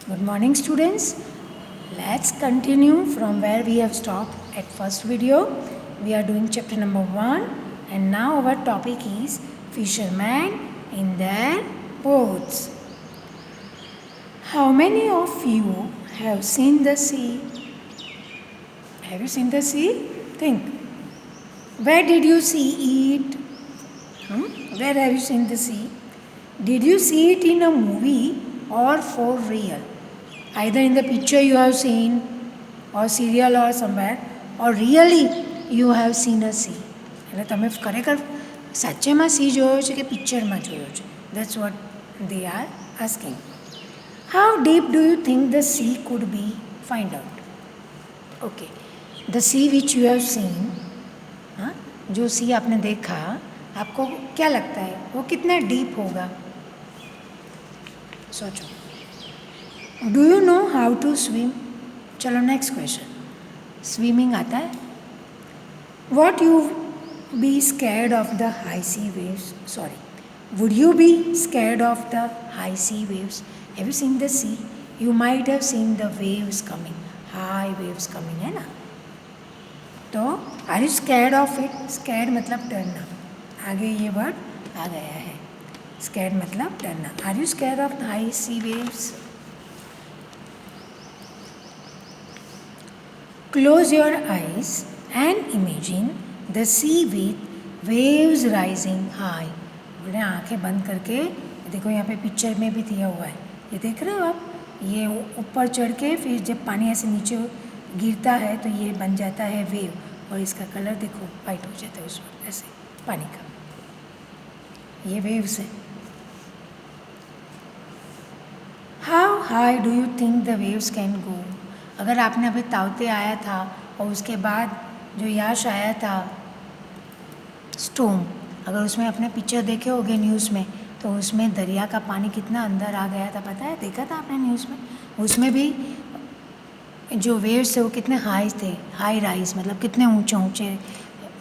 Good morning, students. Let's continue from where we have stopped at first video. We are doing chapter number 1 and now our topic is fishermen in their boats. How many of you have seen the sea? Have you seen the sea? Think. Where did you see it? Where have you seen the sea? Did you see it in a movie or for real? Either in the picture you have seen or serial or somewhere or really you have seen a sea. એટલે તમે ખરેખર સાચેમાં C જોયો છે કે પિક્ચરમાં જોયો છે? That's what they are asking. How deep do you think the sea could be? Find out. Okay. The sea which you have seen, जो सी आपने देखा, आपको क्या लगता है वो कितना डीप होगा? सोचो. Do you know how to swim? चलो नेक्स्ट क्वेश्चन. स्विमिंग आता है? What you be scared of the high sea waves? Sorry, would you be scared of the high sea waves? Have you seen the sea? You might have seen the waves coming, high waves coming, है ना? तो are you scared of it? Scared मतलब डरना. आगे ये word आ गया है. Scared मतलब डरना. Are you scared of the high sea waves? Close your eyes and imagine the sea with waves rising high. बोले आँखें बंद करके देखो, यहाँ पे पिक्चर में भी दिया हुआ है, ये देख रहे हो आप? ये ऊपर चढ़ के फिर जब पानी ऐसे नीचे गिरता है तो ये बन जाता है वेव, और इसका कलर देखो वाइट हो जाता है उस वक्त ऐसे पानी का. ये वेव्स है. How high do you think the waves can go? अगर आपने अभी तावते आया था और उसके बाद जो याश आया था स्टॉर्म, अगर उसमें अपने पिक्चर देखे होंगे न्यूज़ में, तो उसमें दरिया का पानी कितना अंदर आ गया था, पता है? देखा था आपने न्यूज़ में? उसमें भी जो वेव्स थे वो कितने हाई थे, हाई राइज मतलब कितने ऊंचे ऊंचे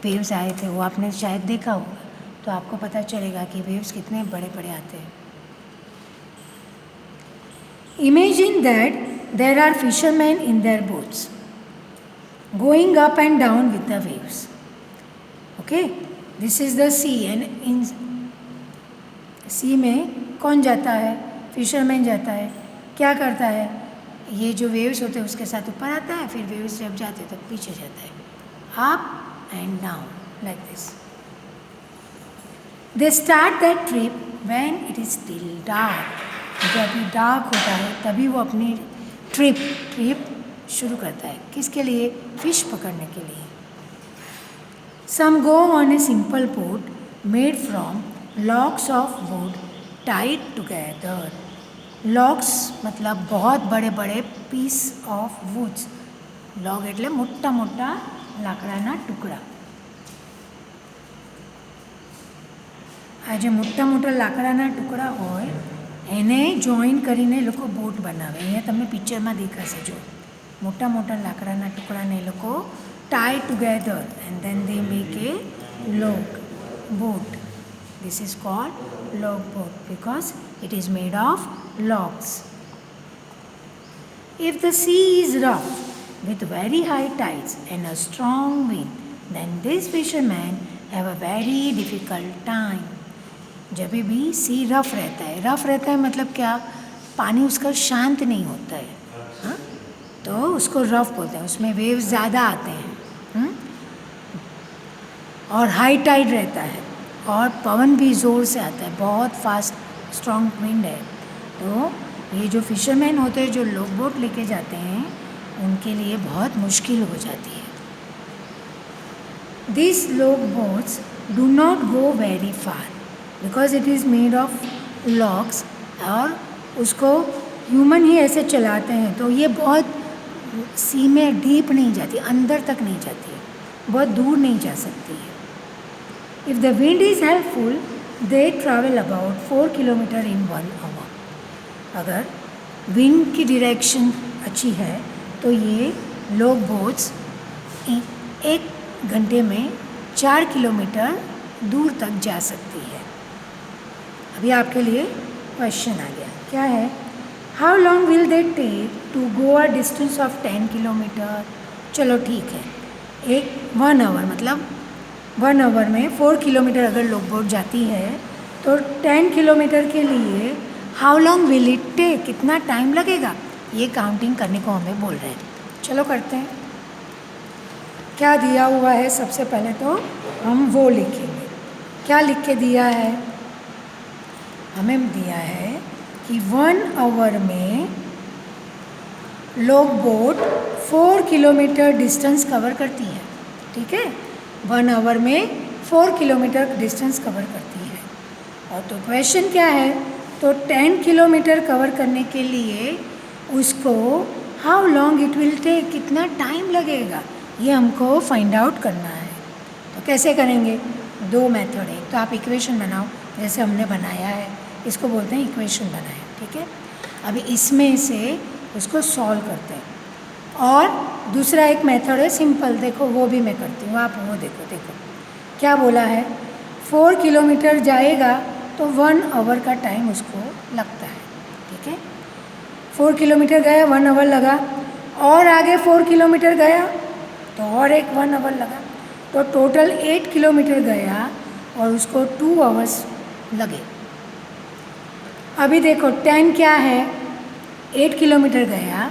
वेव्स आए थे, वो आपने शायद देखा होगा. तो आपको पता चलेगा कि वेव्स कितने बड़े बड़े आते हैं. Imagine that there are fishermen in their boats going up and down with the waves. Okay, this is the sea and in sea में कौन जाता है? फिशरमैन जाता है. क्या करता है? ये जो वेव्स होते हैं उसके साथ ऊपर आता है, फिर वेव्स जब जाते हैं तो पीछे जाता है, up and down like this. They start that trip when it is still dark. जब डार्क होता है तभी वो अपनी ट्रिप शुरू करता है. किसके लिए? फिश पकड़ने के लिए. Some go on a simple boat made from logs of wood tied together. Logs मतलब बहुत बड़े बड़े पीस ऑफ वुड्स. लॉग એટલે મોટા મોટા લાકડાના ટુકડા. આ જે મોટા મોટા લાકડાના ટુકડા હોય એને જોઈન કરીને લોકો બોટ બનાવે. અહીંયા તમને પિક્ચરમાં દેખાશે. જો મોટા મોટા લાકડાના ટુકડાને એ લોકો tie together and then they make A log boat. This is called log boat because it is made of logs. If the sea is rough with very high tides and a strong wind, then these fishermen have a very difficult time. जब भी सी rough रहता है, rough रहता है मतलब क्या? पानी उसका शांत नहीं होता है, हाँ, तो उसको रफ़ बोलते हैं. उसमें वेव्स ज़्यादा आते हैं और हाई टाइड रहता है और पवन भी ज़ोर से आता है, बहुत फास्ट स्ट्रॉन्ग विंड है. तो ये जो फिशरमैन होते हैं जो लोग बोट लेके जाते हैं उनके लिए बहुत मुश्किल हो जाती है. दिस लोग boats do not go very far because it is made of logs, और उसको ह्यूमन ही ऐसे चलाते हैं तो ये बहुत सी में डीप नहीं जाती, अंदर तक नहीं जाती है, बहुत दूर नहीं जा सकती है. If the wind is helpful they travel about 4 kilometre in 1 hour. अगर विंड की डायरेक्शन अच्छी है तो ये लोग बोट्स 1 घंटे में 4 किलोमीटर दूर तक जा सकती है. अभी आपके लिए क्वेश्चन आ गया. क्या है? How long will they take to go a distance of 10 kilometre. चलो ठीक है, एक 1 आवर मतलब 1 आवर में 4 किलोमीटर अगर लॉन्ग बोट जाती है तो 10 किलोमीटर के लिए how long will it take, कितना टाइम लगेगा, ये काउंटिंग करने को हमें बोल रहे हैं। चलो करते हैं। क्या दिया हुआ है, सबसे पहले तो हम वो लिखेंगे। क्या लिख के दिया है, हमें दिया है कि 1 आवर में long boat 4 kilometre distance cover करती है। ठीक है, 1 आवर में 4 किलोमीटर डिस्टेंस कवर करती है। और तो क्वेश्चन क्या है, तो 10 किलोमीटर कवर करने के लिए उसको how long it will take, कितना टाइम लगेगा, ये हमको फाइंड आउट करना है। तो कैसे करेंगे, 2 मेथड है। तो आप इक्वेशन बनाओ जैसे हमने बनाया है, इसको बोलते हैं इक्वेशन बनाए। ठीक है, अभी इसमें से उसको सॉल्व करते हैं। और दूसरा एक मेथड है सिंपल, देखो वो भी मैं करती हूँ, आप वो देखो क्या बोला है। 4 किलोमीटर जाएगा तो 1 आवर का टाइम उसको लगता है। ठीक है, 4 किलोमीटर गया 1 आवर लगा, और आगे 4 किलोमीटर गया तो और एक 1 आवर लगा, तो टोटल 8 किलोमीटर गया और उसको 2 आवर्स लगे। अभी देखो 10 क्या है, 8 किलोमीटर गया,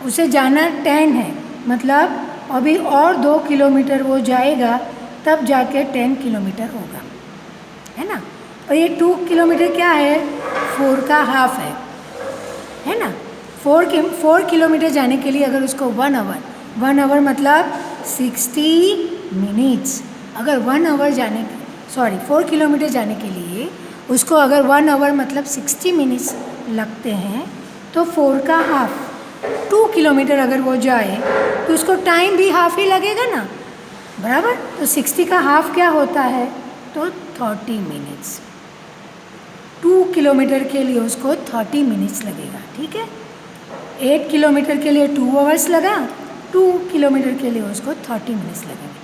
उसे जाना 10 है, मतलब अभी और 2 किलोमीटर वो जाएगा तब जाके 10 किलोमीटर होगा, है ना। और ये 2 किलोमीटर क्या है, 4 का हाफ है ना। 4 किलोमीटर जाने के लिए अगर उसको 1 आवर मतलब 60 मिनट्स, अगर 1 आवर जाने 4 किलोमीटर जाने के लिए उसको अगर 1 आवर मतलब 60 मिनट्स लगते हैं, तो 4 का हाफ 2 किलोमीटर अगर वो जाए तो उसको टाइम भी हाफ ही लगेगा ना, बराबर। तो 60 का हाफ क्या होता है, तो 30 मिनट्स। 2 किलोमीटर के लिए उसको 30 मिनट्स लगेगा। ठीक है, 8 किलोमीटर के लिए 2 आवर्स लगा, 2 किलोमीटर के लिए उसको 30 मिनट्स लगेंगे।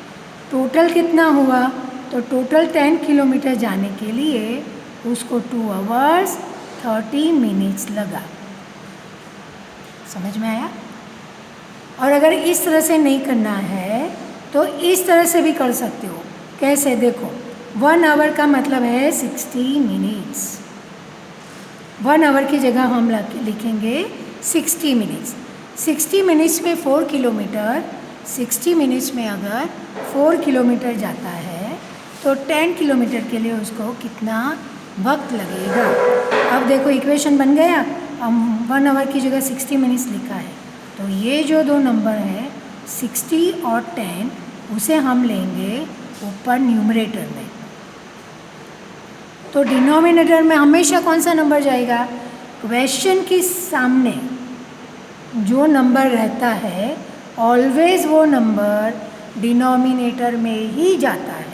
टोटल कितना हुआ, तो टोटल 10 किलोमीटर जाने के लिए उसको 2 आवर्स 30 मिनट्स लगा। समझ में आया। और अगर इस तरह से नहीं करना है तो इस तरह से भी कर सकते हो। कैसे, देखो 1 आवर का मतलब है 60 मिनट्स। 1 आवर की जगह हम लिखेंगे 60 मिनट्स। 60 मिनट्स में 4 किलोमीटर, 60 मिनट्स में अगर 4 किलोमीटर जाता है तो 10 किलोमीटर के लिए उसको कितना वक्त लगेगा। अब देखो इक्वेशन बन गया, हम 1 आवर की जगह 60 मिनट्स लिखा है, तो ये जो 2 नंबर है 60 और 10, उसे हम लेंगे ऊपर न्यूमरेटर में। तो डिनोमिनेटर में हमेशा कौन सा नंबर जाएगा, क्वेश्चन के सामने जो नंबर रहता है ऑलवेज वो नंबर डिनोमिनेटर में ही जाता है।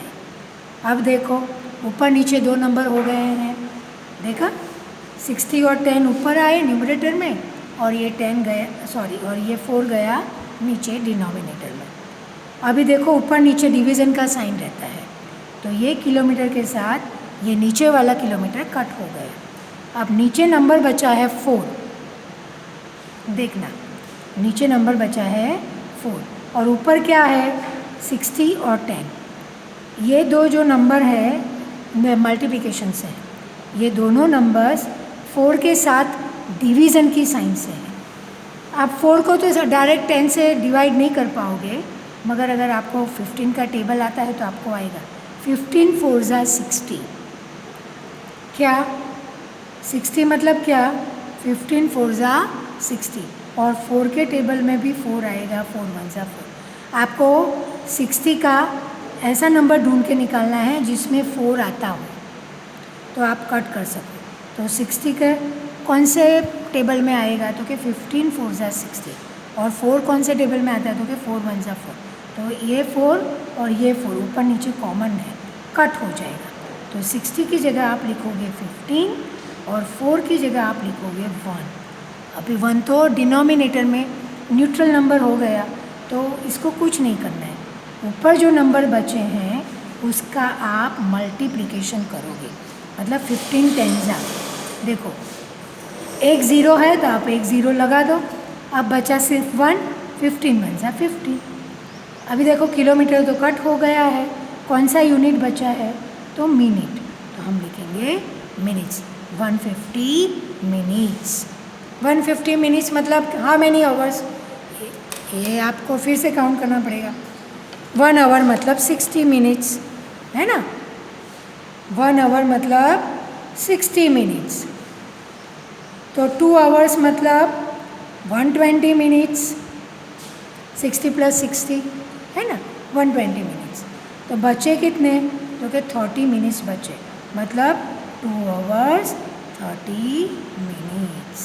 अब देखो ऊपर नीचे 2 नंबर हो गए हैं, देखा 60 और 10 ऊपर आए न्यूमरेटर में, और ये 10 गया और ये 4 गया नीचे डिनोमिनेटर में। अभी देखो ऊपर नीचे डिवीज़न का साइन रहता है, तो ये किलोमीटर के साथ ये नीचे वाला किलोमीटर कट हो गया। अब नीचे नंबर बचा है 4, देखना नीचे नंबर बचा है 4 और ऊपर क्या है 60 और 10। ये 2 जो नंबर है मल्टीप्लिकेशन से है, ये दोनों नंबर्स 4 के साथ डिवीज़न की साइन से है। आप 4 को तो डायरेक्ट 10 से डिवाइड नहीं कर पाओगे, मगर अगर आपको 15 का टेबल आता है तो आपको आएगा 15 4 ज़ा 60। क्या 60 मतलब क्या, 15 4 ज़ा 60, और 4 के टेबल में भी 4 आएगा, 4 1 ज़ा 4। आपको 60 का ऐसा नंबर ढूंढ के निकालना है जिसमें 4 आता हो, तो आप कट कर सको। तो 60 के कौन से टेबल में आएगा, तो कि 15 4 ज़ा 60, और 4 कौन से टेबल में आता है, तो कि 4 1 ज़ा 4। तो ये 4 और ये 4 ऊपर नीचे कॉमन है, कट हो जाएगा। तो 60 की जगह आप लिखोगे 15 और 4 की जगह आप लिखोगे 1। अभी 1 तो डिनोमिनेटर में न्यूट्रल नंबर हो गया, तो इसको कुछ नहीं करना है। ऊपर जो नंबर बचे हैं उसका आप मल्टीप्लिकेशन करोगे, मतलब 15 10 ज़ा, देखो एक ज़ीरो है तो आप एक ज़ीरो लगा दो। अब बचा सिर्फ 1, 15 1 सा 50। अभी देखो किलोमीटर तो कट हो गया है, कौन सा यूनिट बचा है? तो मिनट, तो हम लिखेंगे मिनट्स, 150 मिनट्स। 150 मिनट्स मतलब हाउ मैनी आवर्स? ये आपको फिर से काउंट करना पड़ेगा। 1 आवर मतलब 60 मिनट्स, है ना? 1 आवर मतलब 60 मिनट्स। तो 2 आवर्स मतलब 120 मिनट्स, 60 + 60 है ना, 120 मिनट्स। तो बचे कितने? तो कि 30 मिनट्स बचे, मतलब 2 आवर्स 30 मिनट्स।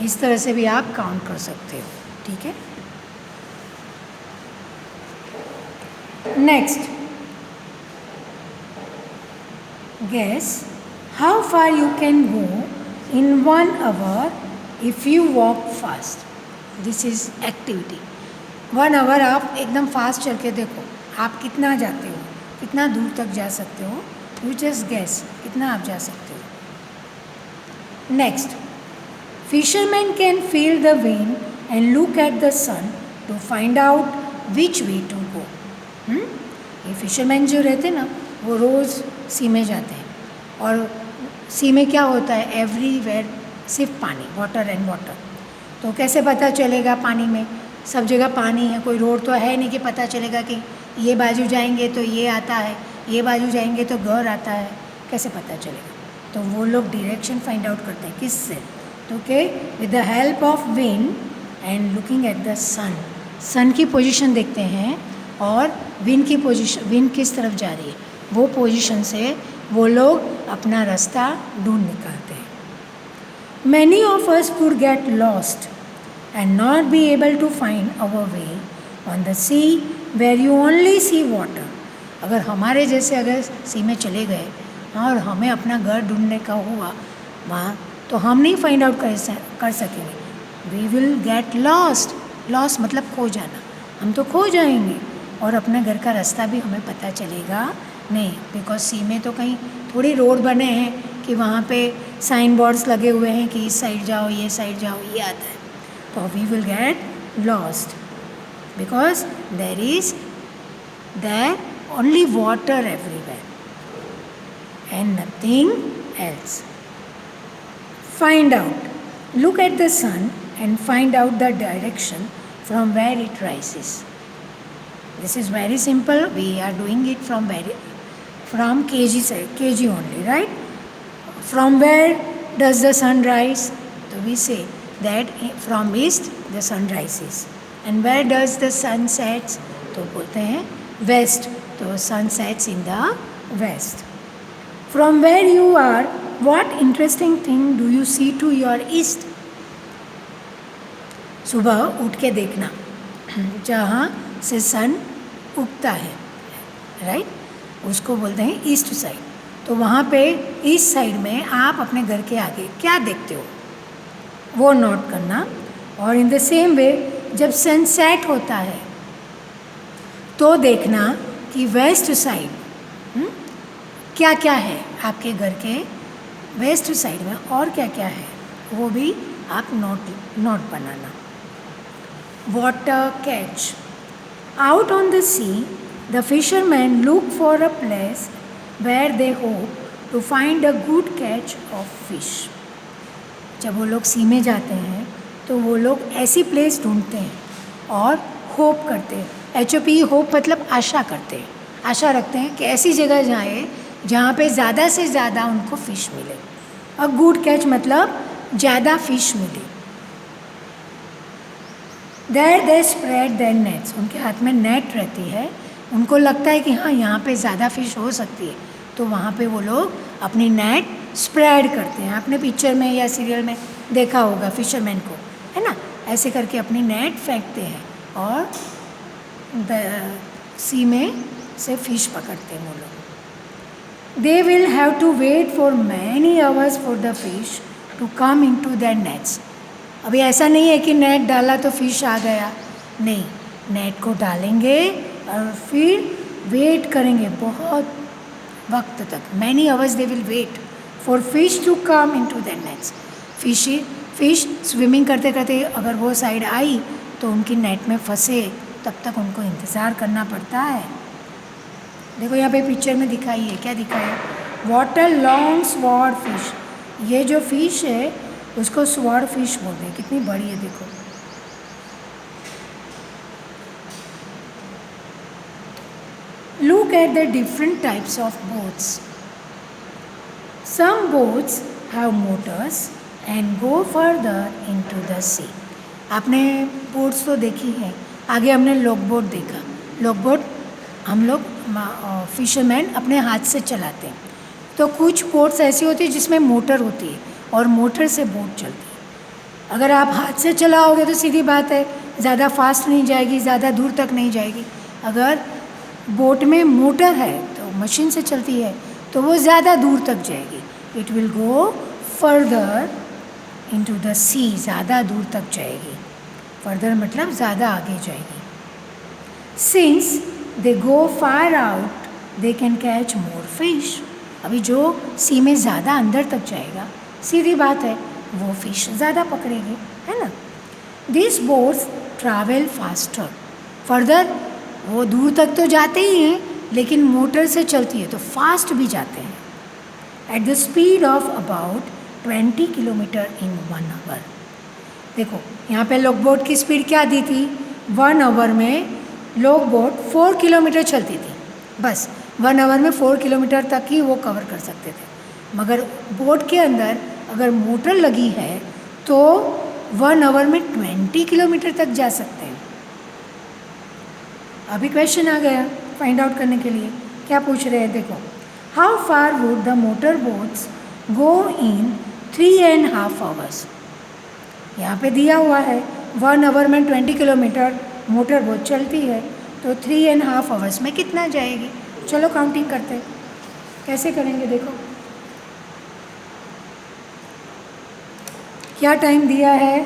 इस तरह से भी आप काउंट कर सकते हो, ठीक है। Next, guess how far you can go in 1 hour if you walk fast. This is activity. 1 hour आप एकदम फास्ट चल के देखो आप कितना जाते हो, कितना दूर तक जा सकते हो। यू जस्ट गेस कितना आप जा सकते हो। Next, fisherman can feel the wind and look at the sun to find out which way to go. ये फिशरमैन जो रहते ना, वो रोज़ सी में जाते हैं, और सी में क्या होता है? एवरीवेयर सिर्फ पानी, वाटर एंड वाटर। तो कैसे पता चलेगा? पानी में सब जगह पानी है, कोई रोड तो है नहीं कि पता चलेगा कि ये बाजू जाएंगे तो ये आता है, ये बाजू जाएंगे तो घर आता है, कैसे पता चलेगा? तो वो लोग डायरेक्शन फाइंड आउट करते हैं किससे? तो के with the help of wind and looking at the sun. Sun की पोजीशन देखते हैं और विंड की पोजीशन, विंड किस तरफ जा रही है, वो पोजीशन से वो लोग अपना रास्ता ढूंढ निकालते हैं। Many of us would get lost and not be able to find our way on the sea where you only see water. अगर हमारे जैसे अगर सी में चले गए और हमें अपना घर ढूंढने का हुआ वहाँ, तो हम नहीं फाइंड आउट कर सकेंगे। We will get lost. Lost मतलब खो जाना, हम तो खो जाएंगे और अपने घर का रास्ता भी हमें पता चलेगा नहीं, बिकॉज सी में तो कहीं थोड़ी रोड बने हैं कि वहाँ पे साइन बोर्ड्स लगे हुए हैं कि इस साइड जाओ, ये साइड जाओ, ये आता है। तो we will get lost because there is there only water everywhere and nothing else. Find out, look at the sun and find out the direction from where it rises. This is very simple. We are doing it from KG only, right? From where does the sun rise? So we say that from east the sun rises. And where does the sun sets? तो बोलते हैं west. तो sun sets in the west. From where you are, what interesting thing do you see to your east? सुबह उठ के देखना जहाँ से सन उगता है, राइट, उसको बोलते हैं ईस्ट साइड। तो वहाँ पे ईस्ट साइड में आप अपने घर के आगे क्या देखते हो वो नोट करना। और इन द सेम वे जब सनसेट होता है तो देखना कि वेस्ट साइड क्या क्या है आपके घर के वेस्ट साइड में, और क्या क्या है वो भी आप note banana. Water catch, out on the sea the fishermen look for a place where they hope to find a good catch of fish. जब वो लोग सी में जाते हैं तो वो लोग ऐसी प्लेस ढूंढते हैं और होप करते हैं। HOP होप मतलब आशा करते हैं, आशा रखते हैं कि ऐसी जगह जाए जहाँ पे ज़्यादा से ज़्यादा उनको फ़िश मिले। और गुड कैच मतलब ज़्यादा फ़िश मिले। There they spread their nets. उनके हाथ में नेट रहती है, उनको लगता है कि हाँ यहाँ पे ज़्यादा फिश हो सकती है, तो वहाँ पे वो लोग अपनी नेट स्प्रेड करते हैं। आपने पिक्चर में या सीरियल में देखा होगा फिशरमैन को, है ना, ऐसे करके अपनी नेट फेंकते हैं और सी में से फिश पकड़ते हैं वो लोग। They will have to wait for many hours for the fish to come into their nets. अभी ऐसा नहीं है कि नेट डाला तो फिश आ गया, नहीं, नेट को डालेंगे और फिर वेट करेंगे बहुत वक्त तक। Many hours they will wait for fish to come in to the nets. Fish swimming करते करते अगर वो साइड आई तो उनकी नेट में फंसे, तब तक उनको इंतज़ार करना पड़ता है। देखो यहाँ पे पिक्चर में दिखाई है, क्या दिखा है, वाटर लॉन्ग स्वॉर्ड फिश। ये जो फिश है उसको स्वॉर्ड फिश बोलते हैं। कितनी बड़ी है देखो। Look at the different types of boats. Some boats have motors and go further into the sea. आपने बोट्स तो देखी है, आगे हमने लॉग बोट देखा। लॉग बोट हम लोग फिशरमैन अपने हाथ से चलाते हैं। तो कुछ बोट्स ऐसी होती है जिसमें मोटर होती है और मोटर से बोट चलती है। अगर आप हाथ से चलाओगे तो सीधी बात है ज़्यादा फास्ट नहीं जाएगी, ज़्यादा दूर तक नहीं जाएगी। अगर बोट में मोटर है तो मशीन से चलती है तो वो ज़्यादा दूर तक जाएगी। It will go further into the sea, ज़्यादा दूर तक जाएगी। फर्दर मतलब ज़्यादा आगे जाएगी। Since they go far out they can catch more fish. अभी जो सी में ज़्यादा अंदर तक जाएगा, सीधी बात है वो फिश ज़्यादा पकड़ेगी, है ना। This boats travel faster further. वो दूर तक तो जाते ही हैं लेकिन मोटर से चलती है तो फास्ट भी जाते हैं। At the speed of about 20 kilometre in 1 hour. देखो यहाँ पे लॉग बोट की स्पीड क्या दी थी, 1 आवर में लॉग बोट 4 किलोमीटर चलती थी। बस 1 आवर में 4 किलोमीटर तक ही वो कवर कर सकते थे। मगर बोट के अंदर अगर मोटर लगी है तो 1 आवर में 20 किलोमीटर तक जा सकते हैं। अभी क्वेश्चन आ गया फाइंड आउट करने के लिए। क्या पूछ रहे हैं देखो, how far would the motor boats go in 3.5 hours. यहाँ पे दिया हुआ है 1 आवर में 20 किलोमीटर मोटर बोट चलती है तो 3.5 आवर्स में कितना जाएगी। चलो काउंटिंग करते हैं, कैसे करेंगे देखो। क्या टाइम दिया है,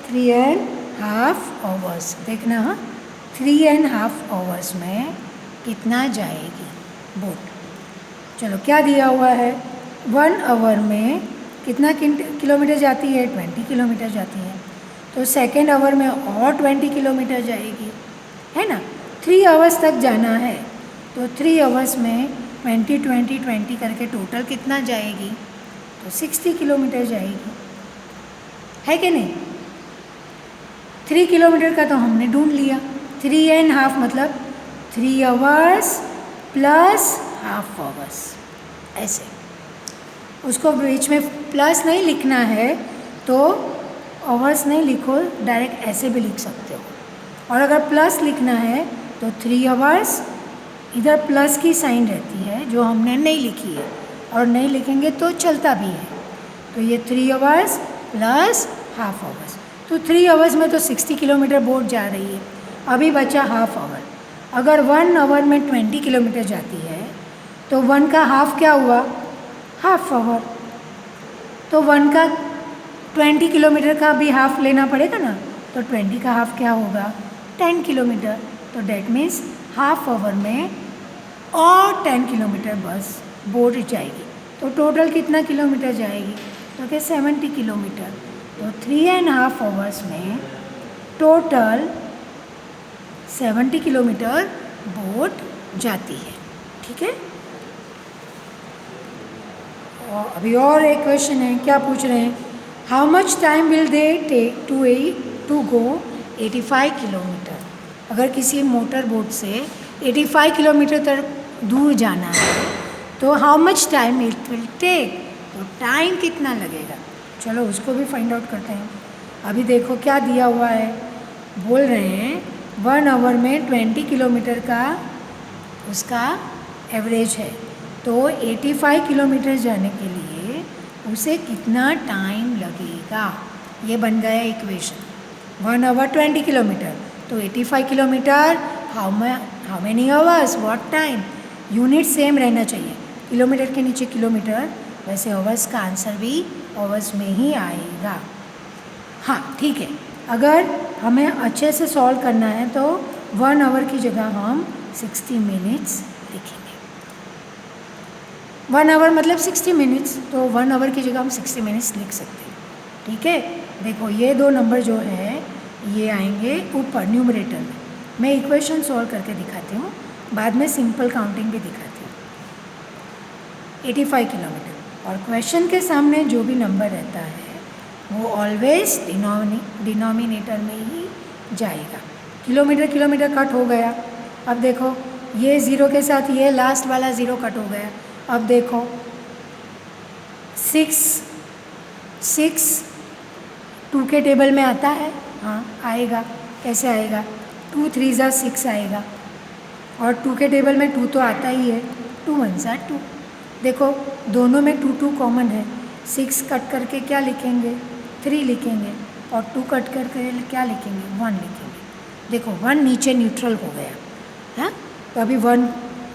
3.5 आवर्स। देखना हाँ, 3.5 आवर्स में कितना जाएगी बोट। चलो क्या दिया हुआ है, 1 आवर में कितना किलोमीटर जाती है, 20 किलोमीटर जाती है। तो सेकेंड आवर में और 20 किलोमीटर जाएगी, है ना। 3 आवर्स तक जाना है तो 3 आवर्स में 20 20 20 करके टोटल कितना जाएगी, तो 60 किलोमीटर जाएगी, है कि नहीं। 3 किलोमीटर का तो हमने ढूंढ लिया। 3.5 मतलब 3 आवर्स प्लस हाफ आवर्स, ऐसे। उसको बीच में प्लस नहीं लिखना है तो आवर्स नहीं लिखो, डायरेक्ट ऐसे भी लिख सकते हो। और अगर प्लस लिखना है तो 3 आवर्स, इधर प्लस की साइन रहती है जो हमने नहीं लिखी है, और नहीं लिखेंगे तो चलता भी है। तो ये 3 आवर्स प्लस हाफ आवर्स, तो 3 आवर्स में तो 60 किलोमीटर बोट जा रही है। अभी बचा हाफ आवर। अगर 1 आवर में 20 किलोमीटर जाती है तो 1 का हाफ क्या हुआ, हाफ आवर। तो 1 का 20 किलोमीटर का भी हाफ लेना पड़ेगा ना, तो 20 का हाफ क्या होगा, 10 किलोमीटर। तो डेट मीन्स हाफ आवर में और 10 किलोमीटर बस बोट जाएगी। तो टोटल कितना किलोमीटर जाएगी, तो क्या 70 किलोमीटर। तो 3.5 आवर्स में टोटल 70 किलोमीटर बोट जाती है, ठीक है। और अभी और एक क्वेश्चन है, क्या पूछ रहे हैं, how much time will they take to go 85 kilometre. अगर किसी मोटर बोट से 85 किलोमीटर तक दूर जाना है तो how much time it will take, तो टाइम कितना लगेगा। चलो उसको भी फाइंड आउट करते हैं। अभी देखो क्या दिया हुआ है, बोल रहे हैं 1 आवर में 20 किलोमीटर का उसका एवरेज है, तो 85 किलोमीटर जाने के लिए उसे कितना टाइम लगेगा। ये बन गया इक्वेशन। 1 आवर 20 किलोमीटर, तो 85 kilometre how many hours, what time. Unit same रहना चाहिए, किलोमीटर के नीचे किलोमीटर, वैसे आवर्स का आंसर भी आवर्स में ही आएगा। हाँ ठीक है, अगर हमें अच्छे से सॉल्व करना है तो 1 आवर की जगह हम 60 मिनट्स लिखेंगे। 1 आवर मतलब 60 मिनट्स, तो 1 आवर की जगह हम 60 मिनट्स लिख सकते हैं। ठीक है, देखो ये दो नंबर जो है ये आएंगे ऊपर न्यूमरेटर में। मैं इक्वेशन सॉल्व करके दिखाती हूँ, बाद में सिंपल काउंटिंग भी दिखाती हूँ। 85 किलोमीटर, और क्वेश्चन के सामने जो भी नंबर रहता है वो ऑलवेज डिनोमिनेटर में ही जाएगा। किलोमीटर किलोमीटर कट हो गया। अब देखो ये ज़ीरो के साथ ये लास्ट वाला ज़ीरो कट हो गया। अब देखो 6 2 के टेबल में आता है, हाँ आएगा। कैसे आएगा? 2 3 ज़ा 6 आएगा, और 2 के टेबल में 2 तो आता ही है। 2 1 ज़ा 2। देखो दोनों में 2 2 कॉमन है। 6 कट करके क्या लिखेंगे? 3 लिखेंगे, और 2 कट करके क्या लिखेंगे? 1 लिखेंगे। देखो 1 नीचे न्यूट्रल हो गया है, तो अभी 1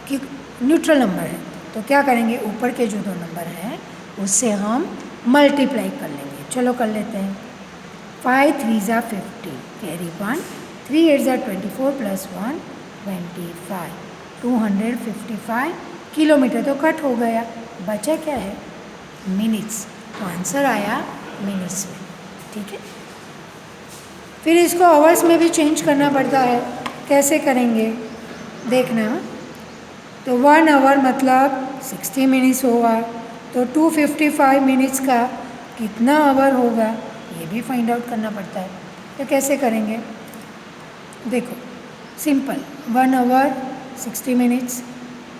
की न्यूट्रल नंबर है, तो क्या करेंगे? ऊपर के जो दो नंबर हैं उससे हम मल्टीप्लाई कर लेंगे। चलो कर लेते हैं। 5 3 ज़ा 15 कैरी 1, 3 8 ज़ा 24 प्लस 1 25। 255 किलोमीटर तो कट हो गया, बचा क्या है? मिनट्स। तो आंसर आया मिनट्स में। ठीक है, फिर इसको आवर्स में भी चेंज करना पड़ता है। कैसे करेंगे देखना। तो 1 आवर मतलब 60 मिनट्स होगा, तो 255 मिनट्स का कितना आवर होगा ये भी फाइंड आउट करना पड़ता है। तो कैसे करेंगे? देखो सिंपल, 1 आवर 60 मिनट्स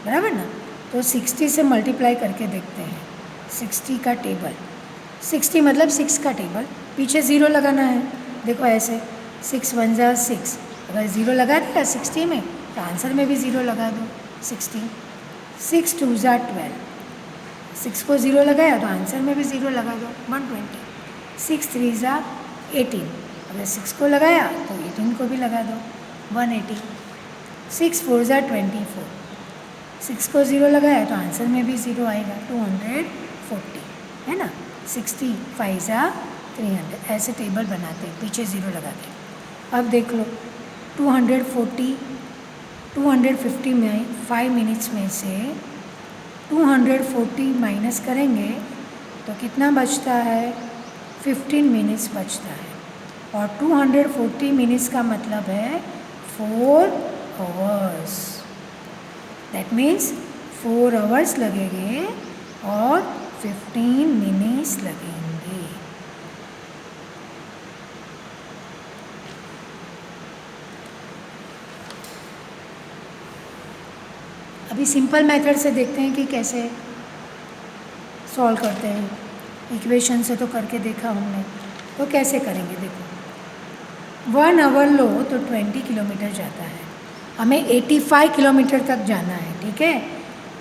बराबर ना, तो 60 से मल्टीप्लाई करके देखते हैं। 60 का टेबल, 60 मतलब 6 का टेबल, पीछे ज़ीरो लगाना है। देखो ऐसे 6 1 ज़ा 6, अगर ज़ीरो लगा दिया 60 में तो आंसर में भी ज़ीरो लगा दो 60। 6 2 ज़ा 12, 6 को ज़ीरो लगाया तो आंसर में भी ज़ीरो लगा दो 120। 6 3 ज़ा 18, अगर 6 को लगाया तो 18 को भी लगा दो 180। 6 4 ज़ा 24, 6 को ज़ीरो लगाया तो आंसर में भी ज़ीरो आएगा 240, है ना। 60 5 ज़ा 300, ऐसे टेबल बनाते हैं पीछे ज़ीरो लगा के। अब देख लो 250 में 5 मिनट्स में से 240 माइनस करेंगे तो कितना बचता है? 15 मिनट्स बचता है, और 240 मिनट्स का मतलब है 4 आवर्स। दैट मीन्स 4 आवर्स लगेंगे और 15 मिनट्स लगेंगे। अभी सिंपल मेथड से देखते हैं कि कैसे सॉल्व करते हैं। इक्वेशन से तो करके देखा हमने, तो कैसे करेंगे देखो। 1 आवर लो तो 20 किलोमीटर जाता है, हमें 85 किलोमीटर तक जाना है। ठीक है,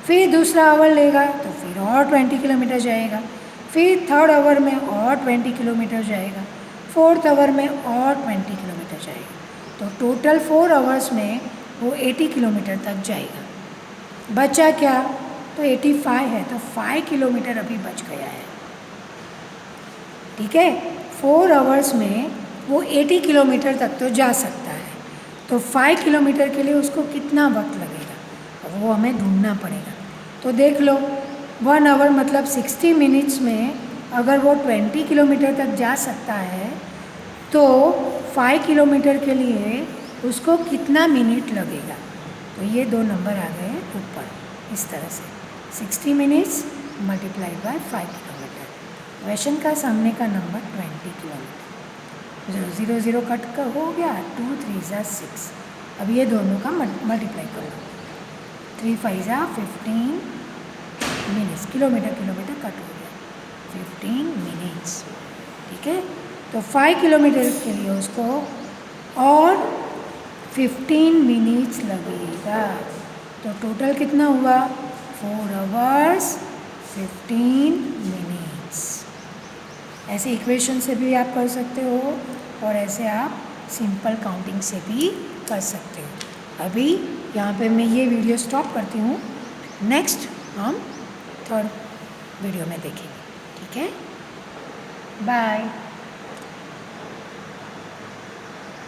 फिर दूसरा आवर लेगा तो फिर और 20 किलोमीटर जाएगा, फिर थर्ड आवर में और 20 किलोमीटर जाएगा, फोर्थ आवर में और 20 किलोमीटर जाएगा, तो टोटल 4 आवर्स में वो 80 किलोमीटर तक जाएगा। बचा क्या? तो 85 है, तो 5 किलोमीटर अभी बच गया है। ठीक है, 4 आवर्स में वो 80 किलोमीटर तक तो जा सकता है, तो 5 किलोमीटर के लिए उसको कितना वक्त लगेगा वो हमें ढूंढना पड़ेगा। तो देख लो 1 आवर मतलब 60 मिनट्स में अगर वो 20 किलोमीटर तक जा सकता है तो 5 किलोमीटर के लिए उसको कितना मिनट लगेगा। तो ये दो नंबर आ गए ऊपर इस तरह से, 60 minutes multiplied by 5 kilometre. Question का सामने का नंबर 20 किलोमीटर। 0 0 कट का हो गया, 2 3 ज़ा 6। अब ये दोनों का मल्टीप्लाई कर लो, 3 5 ज़ा 15 मिनट्स, किलोमीटर किलोमीटर कट हो गया 15 मिनट्स। ठीक है, तो 5 किलोमीटर के लिए उसको और 15 मिनट्स लगेगा, तो टोटल कितना हुआ? 4 आवर्स 15 मिनट्स। ऐसे इक्वेशन से भी आप कर सकते हो और ऐसे आप सिंपल काउंटिंग से भी कर सकते हो। अभी यहाँ पे मैं ये वीडियो स्टॉप करती हूँ, नेक्स्ट हम थर्ड वीडियो में देखेंगे। ठीक है, बाय।